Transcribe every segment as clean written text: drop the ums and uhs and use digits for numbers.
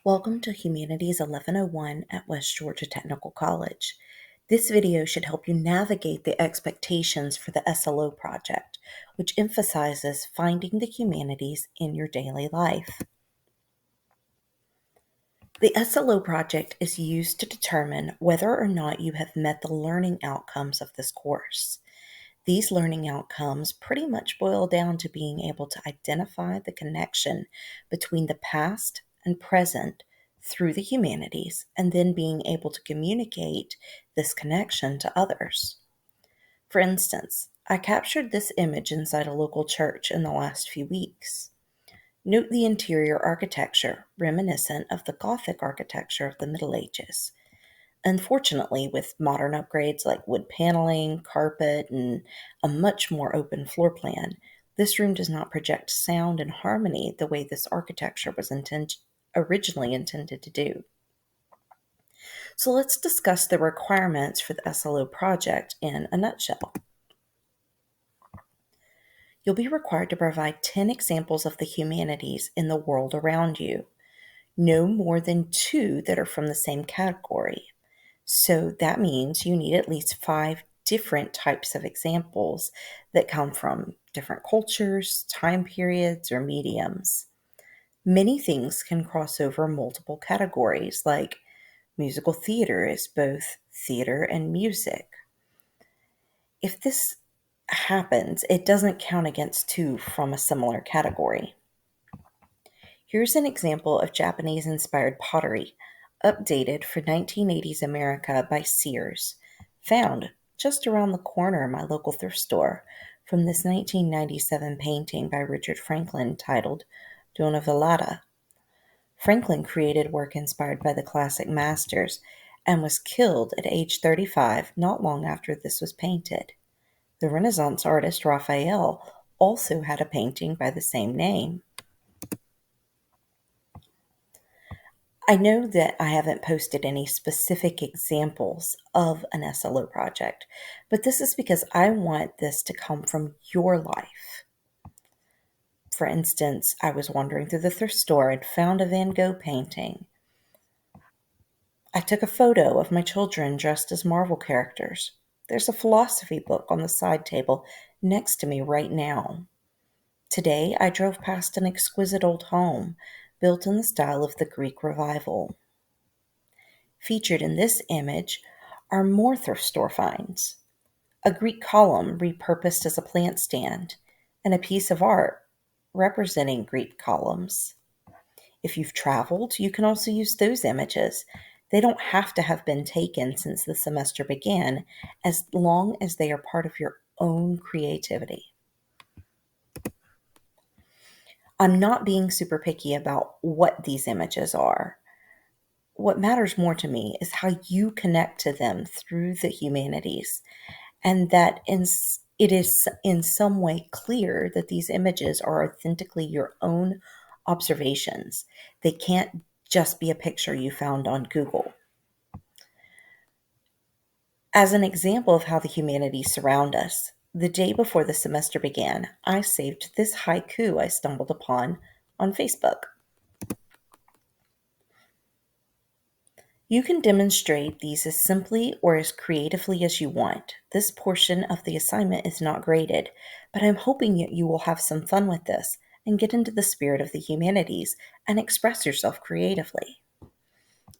Welcome to Humanities 1101 at West Georgia Technical College. This video should help you navigate the expectations for the SLO project, which emphasizes finding the humanities in your daily life. The SLO project is used to determine whether or not you have met the learning outcomes of this course. These learning outcomes pretty much boil down to being able to identify the connection between the past and present through the humanities, and then being able to communicate this connection to others. For instance, I captured this image inside a local church in the last few weeks. Note the interior architecture, reminiscent of the Gothic architecture of the Middle Ages. Unfortunately, with modern upgrades like wood paneling, carpet, and a much more open floor plan, this room does not project sound and harmony the way this architecture was originally intended to do. So let's discuss the requirements for the SLO project in a nutshell. You'll be required to provide 10 examples of the humanities in the world around you. No more than 2 that are from the same category. So that means you need at least 5 different types of examples that come from different cultures, time periods, or mediums. Many things can cross over multiple categories, like musical theater is both theater and music. If this happens, it doesn't count against 2 from a similar category. Here's an example of Japanese-inspired pottery, updated for 1980s America by Sears, found just around the corner in my local thrift store from this 1997 painting by Richard Franklin titled Dona Velada. Franklin created work inspired by the classic masters and was killed at age 35 not long after this was painted. The Renaissance artist Raphael also had a painting by the same name. I know that I haven't posted any specific examples of an SLO project, but this is because I want this to come from your life. For instance, I was wandering through the thrift store and found a Van Gogh painting. I took a photo of my children dressed as Marvel characters. There's a philosophy book on the side table next to me right now. Today, I drove past an exquisite old home built in the style of the Greek Revival. Featured in this image are more thrift store finds: a Greek column repurposed as a plant stand, and a piece of art representing Greek columns. If you've traveled, you can also use those images. They don't have to have been taken since the semester began, as long as they are part of your own creativity. I'm not being super picky about what these images are. What matters more to me is how you connect to them through the humanities, and that it is in some way clear that these images are authentically your own observations. They can't just be a picture you found on Google. As an example of how the humanities surround us, the day before the semester began, I saved this haiku I stumbled upon on Facebook. You can demonstrate these as simply or as creatively as you want. This portion of the assignment is not graded, but I'm hoping that you will have some fun with this and get into the spirit of the humanities and express yourself creatively.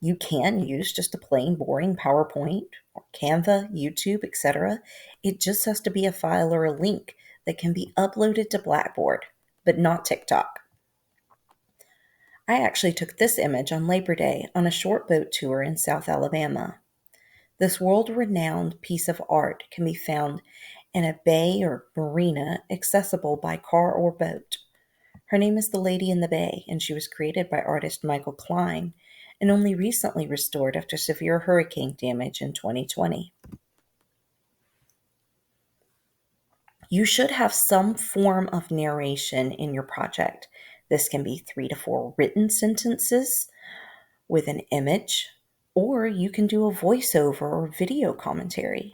You can use just a plain boring PowerPoint or Canva, YouTube, etc. It just has to be a file or a link that can be uploaded to Blackboard, but not TikTok. I actually took this image on Labor Day on a short boat tour in South Alabama. This world-renowned piece of art can be found in a bay or marina accessible by car or boat. Her name is The Lady in the Bay, and she was created by artist Michael Klein and only recently restored after severe hurricane damage in 2020. You should have some form of narration in your project. This can be 3 to 4 written sentences with an image, or you can do a voiceover or video commentary.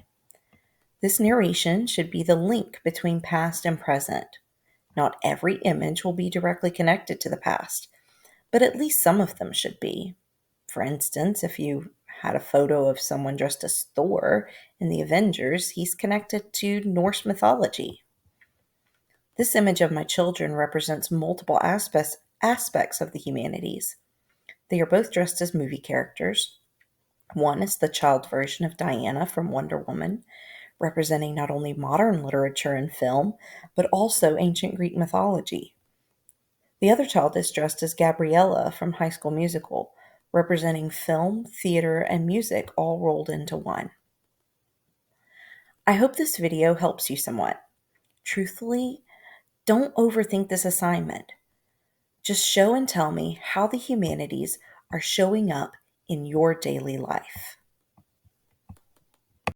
This narration should be the link between past and present. Not every image will be directly connected to the past, but at least some of them should be. For instance, if you had a photo of someone dressed as Thor in the Avengers, he's connected to Norse mythology. This image of my children represents multiple aspects of the humanities. They are both dressed as movie characters. One is the child version of Diana from Wonder Woman, representing not only modern literature and film, but also ancient Greek mythology. The other child is dressed as Gabriella from High School Musical, representing film, theater, and music all rolled into one. I hope this video helps you somewhat. Truthfully, don't overthink this assignment. Just show and tell me how the humanities are showing up in your daily life.